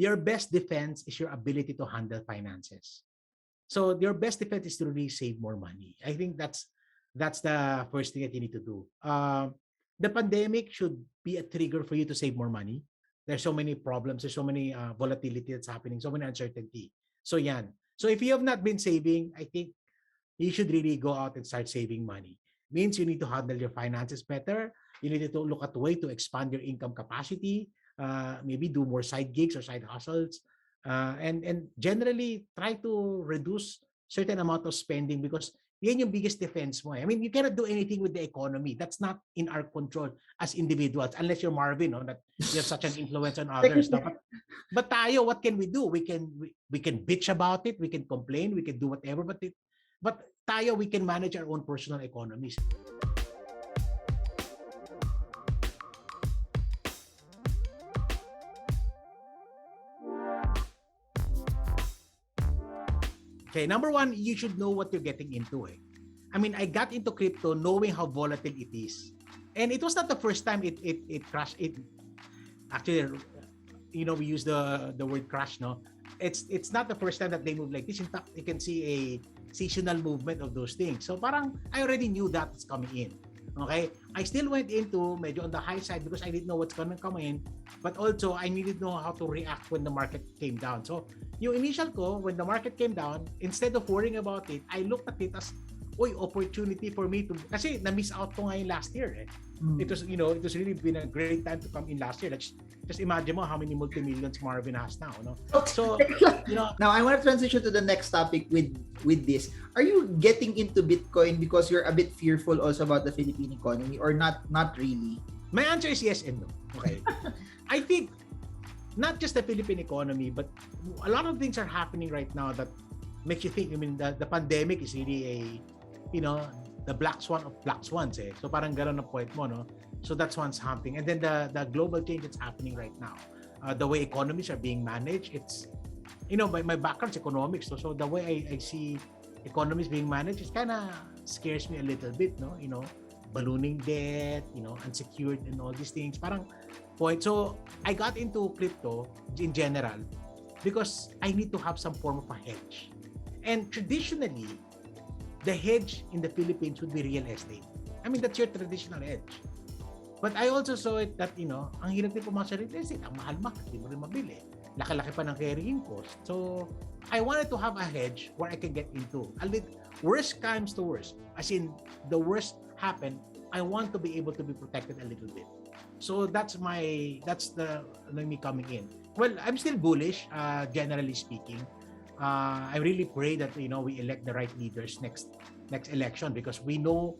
your best defense is your ability to handle finances. So your best defense is to really save more money. I think that's the first thing that you need to do. The pandemic should be a trigger for you to save more money. There's so many problems. There's so many volatility that's happening. So many uncertainty. So yan. So if you have not been saving, I think you should really go out and start saving money. Means you need to handle your finances better. You need to look at a way to expand your income capacity. Maybe do more side gigs or side hustles, and generally try to reduce certain amount of spending because yan yung biggest defense mo. I mean, you cannot do anything with the economy. That's not in our control as individuals, unless you're Marvin, no? That you have such an influence on others. No? But tayo, what can we do? We can bitch about it. We can complain. We can do whatever. But tayo, we can manage our own personal economies. Okay, number one, you should know what you're getting into. I mean, I got into crypto knowing how volatile it is. And it was not the first time it crashed. It actually, we use the word crash, no? It's not the first time that they move like this. In fact, you can see a seasonal movement of those things. So parang I already knew that's coming in. Okay? I still went into medyo on the high side because I didn't know what's gonna come in. But also, I needed to know how to react when the market came down. So, yung initial ko, when the market came down, instead of worrying about it, I looked at it as, opportunity for me to, kasi na-miss out ko ngayon last year. It was, it was really been a great time to come in last year. Like, just imagine mo how many multi-millions Marvin has now, no? So, Now, I want to transition to the next topic with this. Are you getting into Bitcoin because you're a bit fearful also about the Philippine economy or not really? My answer is yes and no. Okay. I think not just the Philippine economy, but a lot of things are happening right now that makes you think. I mean, the pandemic is really the black swan of black swans. So parang gano'n na point mo, no? So that's what's happening. And then the global change that's happening right now. The way economies are being managed, it's, my background's economics. So the way I see economies being managed, it kind of scares me a little bit, no? Ballooning debt, unsecured and all these things. Parang point. So I got into crypto in general because I need to have some form of a hedge. And traditionally, the hedge in the Philippines would be real estate. I mean, that's your traditional hedge. But I also saw it that, ang hirap din pumasok sa real estate, ang mahal-mahal, hindi mo rin mabili. Laki-laki pa ng carrying cost. So, I wanted to have a hedge where I can get into. A little worst comes to worst. As in, the worst happened, I want to be able to be protected a little bit. So, that's me coming in. Well, I'm still bullish, generally speaking. I really pray that we elect the right leaders next election because we know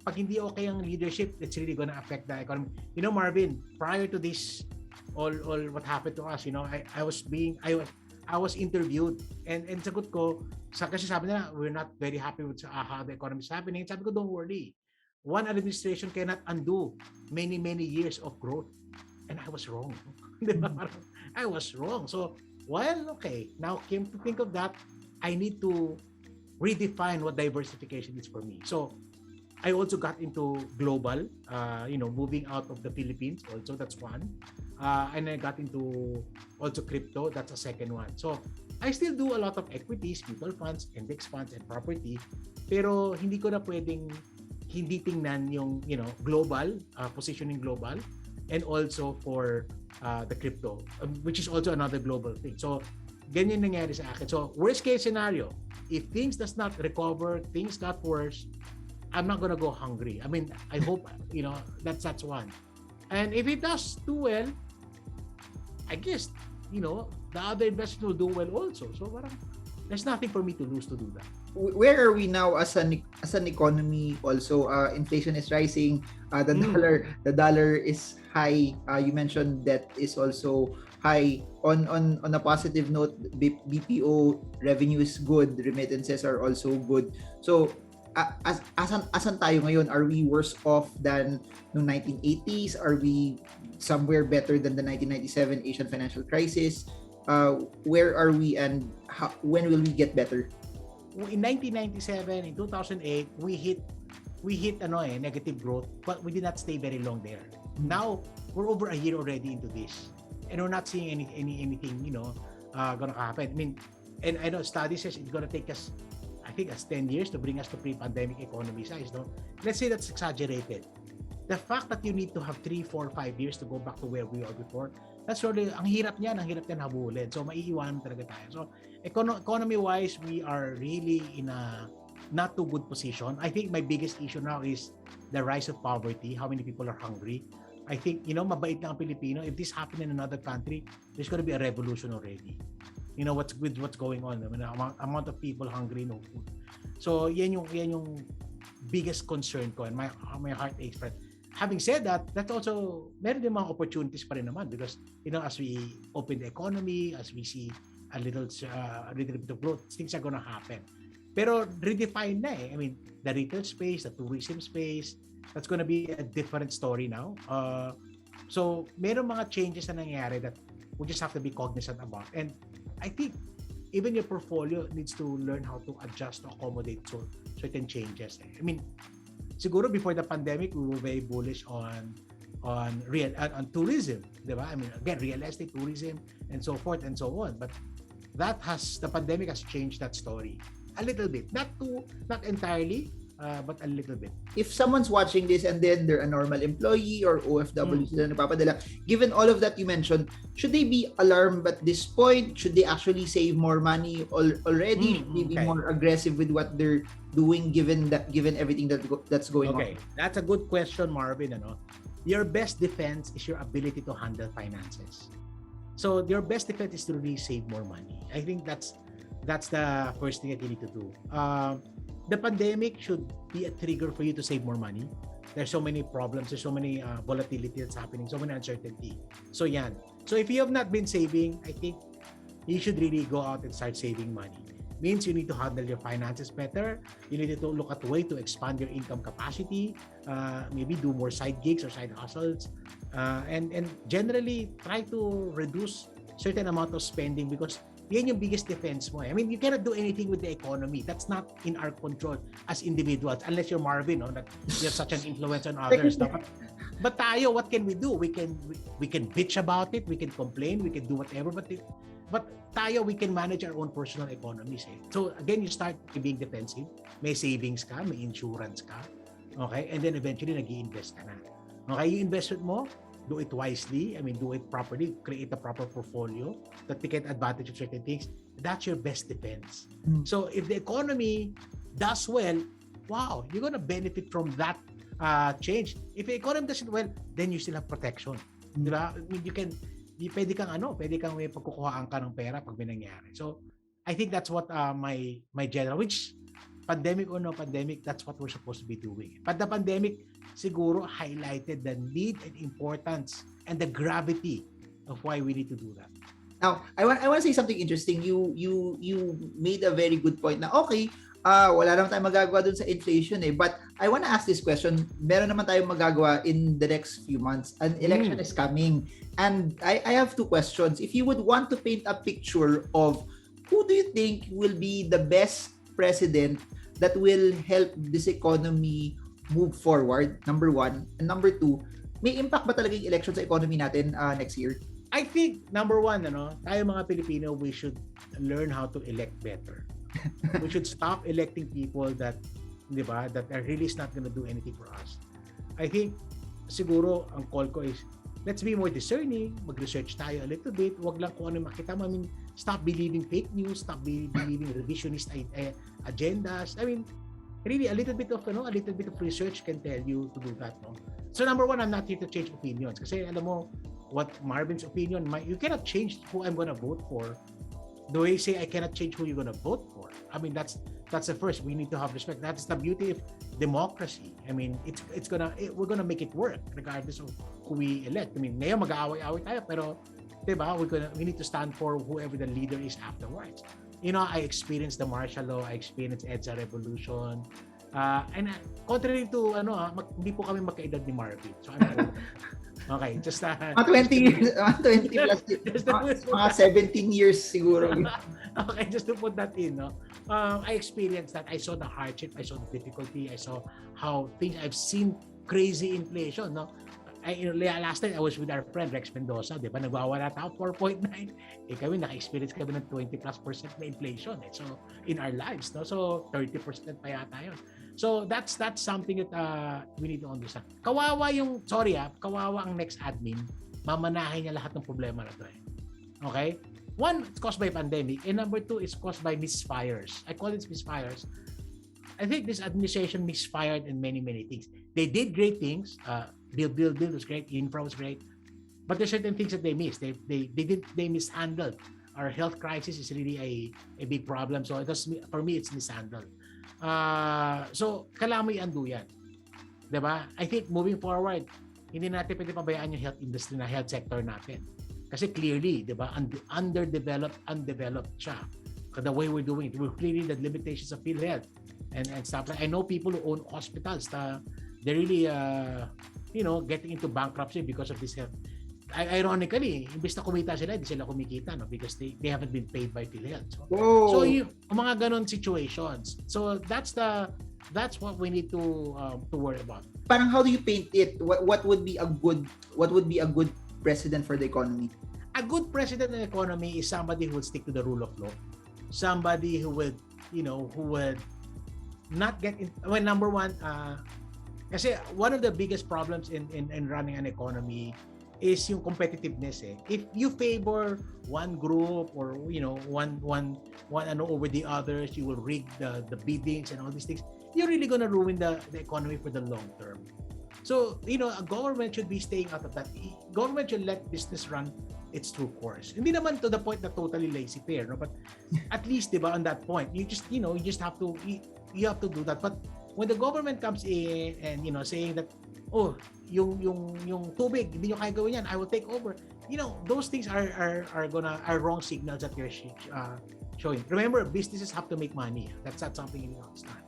pag hindi okay ang leadership, it's really gonna affect the economy. Marvin, prior to this all what happened to us, I was interviewed and sagot ko kasi sabi nila we're not very happy with how the economy is happening. Sabi ko, don't worry. One administration cannot undo many years of growth. And I was wrong. I was wrong. So okay, now came to think of that, I need to redefine what diversification is for me. So I also got into global, moving out of the Philippines also, that's one. And I got into also crypto, that's a second one. So I still do a lot of equities, mutual funds, index funds, and property. Pero hindi ko na pwedeng hindi tingnan yung, global, positioning global, and also for the crypto, which is also another global thing. So, ganyan nangyari sa akin. So, worst case scenario, if things does not recover, things got worse, I'm not gonna go hungry. I mean, I hope, that's one. And if it does do well, I guess, the other investors will do well also. So, parang, there's nothing for me to lose to do that. Where are we now as an economy? Also, inflation is rising. The dollar is high. You mentioned that is also high. On a positive note, BPO revenue is good. Remittances are also good. So, asan tayo ngayon? Are we worse off than no 1980s? Are we somewhere better than the 1997 Asian financial crisis? Where are we and when will we get better? In 1997, in 2008, we hit negative growth, but we did not stay very long there. Now, we're over a year already into this. and we're not seeing anything, gonna happen. I mean, and I know study says it's gonna take us, I think, as 10 years to bring us to pre-pandemic economy size, no? Let's say that's exaggerated. The fact that you need to have 3, 4, 5 years to go back to where we were before, that's really, ang hirap niyan habulin. So, maiiwanan talaga tayo. So, economy-wise, we are really in a not too good position. I think my biggest issue now is the rise of poverty, how many people are hungry. I think, mabait na ang Pilipino. If this happened in another country, there's going to be a revolution already. What's going on. I mean, amount of people hungry, no food. So, yan yung biggest concern ko, and my heart aches. But having said that also, meron din mga opportunities pa rin naman, because, as we open the economy, as we see a little bit of growth, things are gonna happen. Pero redefine na eh. I mean, the retail space, the tourism space, that's gonna be a different story now. So, meron mga changes na nangyayari that we just have to be cognizant about. And I think even your portfolio needs to learn how to adjust to accommodate certain changes. I mean, siguro before the pandemic, we were very bullish on tourism, di ba? I mean, again, real estate, tourism, and so forth and so on. But the pandemic has changed that story a little bit, not entirely, but a little bit. If someone's watching this and then they're a normal employee or OFW sila nagpapadala, given all of that you mentioned, should they be alarmed at this point? Should they actually save more money already? Should they be more aggressive with what they're doing given everything that's going on? Okay, that's a good question, Marvin. Your best defense is your ability to handle finances. So your best defense is to really save more money. I think that's the first thing that you need to do. The pandemic should be a trigger for you to save more money. There's so many problems, there's so many volatility that's happening, so many uncertainty. So yan. So if you have not been saving, I think you should really go out and start saving money. Means you need to handle your finances better. You need to look at a way to expand your income capacity. Maybe do more side gigs or side hustles. And generally try to reduce certain amount of spending, because yan yung biggest defense mo. I mean, you cannot do anything with the economy. That's not in our control as individuals, unless you're Marvin, that you have such an influence on others. But tayo, what can we do? We can bitch about it, we can complain, we can do whatever, but tayo, we can manage our own personal economies. So again, you start being defensive. May savings ka, may insurance ka. Okay? And then eventually, nag-i-invest ka na. Okay? Yung investment mo, do it wisely. I mean, do it properly. Create a proper portfolio that take advantage of certain things. That's your best defense. So if the economy does well, wow, you're gonna benefit from that change. If the economy doesn't well, then you still have protection. Diba? I mean, pwede kang may pagkukuhaan ka ng pera pag may nangyari. So I think that's what my general, which pandemic or no pandemic, that's what we're supposed to be doing. But the pandemic siguro highlighted the need and importance and the gravity of why we need to do that. Now, I want to say something interesting. You made a very good point na okay, wala naman tayong magagawa dun sa inflation but I want to ask this question. Meron naman tayong magagawa in the next few months. An election is coming, and I have two questions. If you would want to paint a picture of who do you think will be the best president that will help this economy move forward, number one. And number two, may impact ba talaga yung election sa economy natin next year? I think, number one, tayo mga Pilipino, we should learn how to elect better. We should stop electing people that are really not gonna do anything for us. I think, siguro, ang call ko is, let's be more discerning, mag-research tayo a little bit, wag lang kung ano makita mo. I mean, stop believing fake news, stop believing revisionist agendas. I mean, really a little bit of research can tell you to do that, no? So number one, I'm not here to change opinions, kasi alam mo what Marvin's opinion, you cannot change who I'm gonna vote for. The way you say I cannot change who you're gonna vote for. I mean, that's the first. We need to have respect. That's the beauty of democracy. I mean, we're gonna make it work regardless of who we elect. I mean, ngayon mag-aaway-aaway tayo, pero diba, we need to stand for whoever the leader is afterwards. I experienced the martial law, I experienced EDSA revolution. And contrary to hindi po kami magkaedad ni Marvin. So I'm okay, just 20 plus, mga 17 years siguro. Okay, just to put that in, I experienced that. I saw the hardship, I saw the difficulty, I saw how I've seen crazy inflation, Last night I was with our friend Rex Mendoza, di ba? Nagwawala tayo 4.9. Kami naka-experience kami ng 20+% na inflation. So in our lives, no? So 30% pa yata yun. So that's something that we need to understand. Kawawa ang next admin, mamanahin niya lahat ng problema na to. Okay? One, it's caused by pandemic, and number two, it's caused by misfires. I call it misfires. I think this administration misfired in many things. They did great things. Build was great. Infra was great. But there's certain things that they missed. They mishandled. Our health crisis is really a big problem. So for me, it's mishandled. So kailangan mo i-undo yan. Diba? I think moving forward, hindi natin pwede pabayaan yung health industry na health sector natin. Kasi clearly, diba, undeveloped siya. The way we're doing it, we're clearly the limitations of PhilHealth and stuff. I know people who own hospitals, they're really, getting into bankruptcy because of this health. Ironically, imbes na kumita sila, hindi sila kumikita, no? Because they haven't been paid by PhilHealth. So yung mga ganon situations. So that's what we need to worry about. Parang how do you paint it? What would be a good president for the economy? A good president in the economy is somebody who will stick to the rule of law. Somebody who would not get in. Well, number one, kasi one of the biggest problems in running an economy is yung competitiveness. If you favor one group or one over the others, you will rig the biddings and all these things. You're really gonna ruin the economy for the long term. So, a government should be staying out of that. Government should let business run its true course. Hindi naman to the point na totally laissez-faire, no? But at least, diba, on that point, you just have to do that. But when the government comes in and saying that, yung tubig, hindi nyo kaya gawin yan, I will take over. Those things are wrong signals that you're showing. Remember, businesses have to make money. That's not something you understand.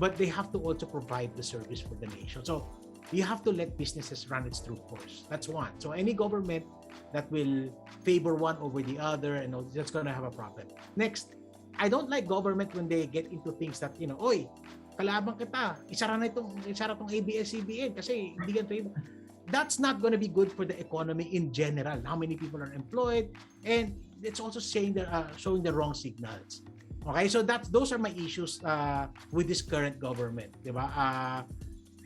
But they have to also provide the service for the nation. So you have to let businesses run its true course. That's one. So any government that will favor one over the other, and that's going to have a problem. Next, I don't like government when they get into things that, oy, kalabang kita, isara tong ABS-CBN kasi hindi ganito. That's not going to be good for the economy in general. How many people are employed, and it's also showing the wrong signals. Okay, so those are my issues with this current government, diba?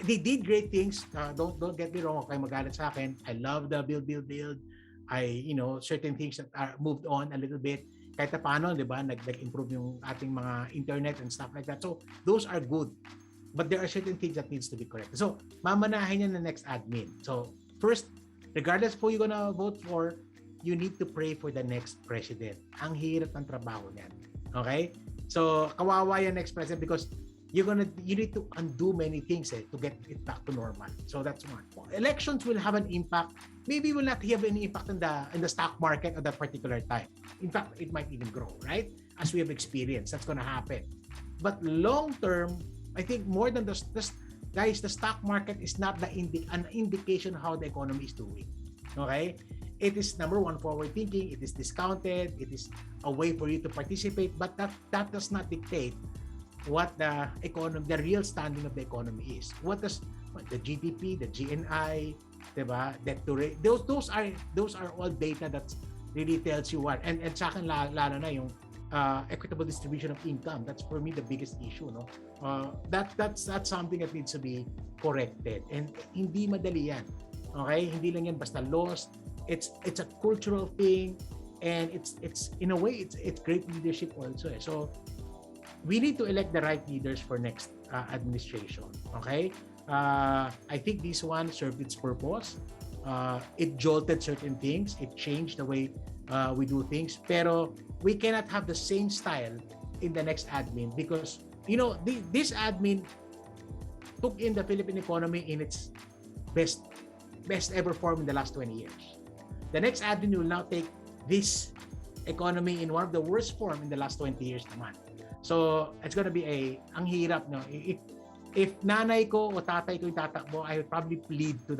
They did great things. Don't get me wrong, okay, magalit sa akin. I love the build. Certain things that are moved on a little bit. Kahit na paano, diba, nag-improve yung ating mga internet and stuff like that. So those are good. But there are certain things that needs to be corrected. So mamanahin yan the next admin. So first, regardless of who you're gonna vote for, you need to pray for the next president. Ang hirap ng trabaho niyan. Okay? So kawawa yung next president because you need to undo many things to get it back to normal. So that's one. Elections will have an impact. Maybe will not have any impact in the stock market at that particular time. In fact, it might even grow, right? As we have experienced, that's going to happen. But long term, I think more than the stock market is not an indication of how the economy is doing. Okay? It is, number one, forward thinking. It is discounted. It is a way for you to participate, but that does not dictate what the real standing of the economy is. What the GDP, the GNI, diba? Debt to rate. Those are all data that really tells you what. And sa akin lalo na yung equitable distribution of income. That's for me the biggest issue, no? That's something that needs to be corrected. And hindi madali yan. Okay? Hindi lang yan basta laws. It's a cultural thing, and it's in a way it's great leadership also. So we need to elect the right leaders for next administration. Okay? I think this one served its purpose. It jolted certain things. It changed the way we do things. Pero we cannot have the same style in the next admin because, this admin took in the Philippine economy in its best ever form in the last 20 years. The next admin will now take this economy in one of the worst form in the last 20 years naman. So, it's gonna be ang hirap, no? If nanay ko o tatay ko yung tatakbo, I would probably plead to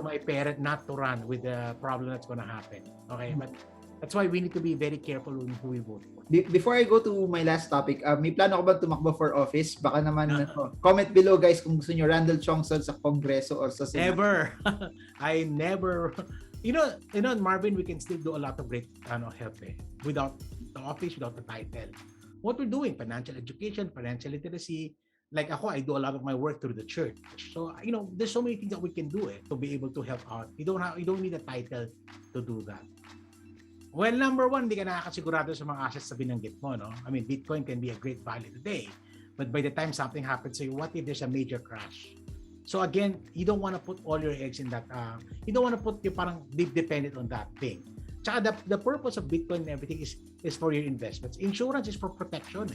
my parent not to run with the problem that's gonna happen. Okay? But That's why we need to be very careful on who we vote for. Before I go to my last topic, may plano ko ba tumakbo for office? Baka naman, comment below guys kung gusto nyo Randell Tiongson sa Kongreso or sa Senado. Never. I never. You know, Marvin, we can still do a lot of great help without the office, without the title. What we're doing, financial education, financial literacy. Like ako, I do a lot of my work through the church. So, there's so many things that we can do to be able to help out. You don't need a title to do that. Well, number one, hindi ka nakakasigurado sa mga assets na binanggit mo, no? I mean, Bitcoin can be a great value today. But by the time something happens to you, what if there's a major crash? So again, you don't want to put all your eggs in that. You don't want to put your parang dependent on that thing. Tsaka the purpose of Bitcoin and everything is for your investments. Insurance is for protection.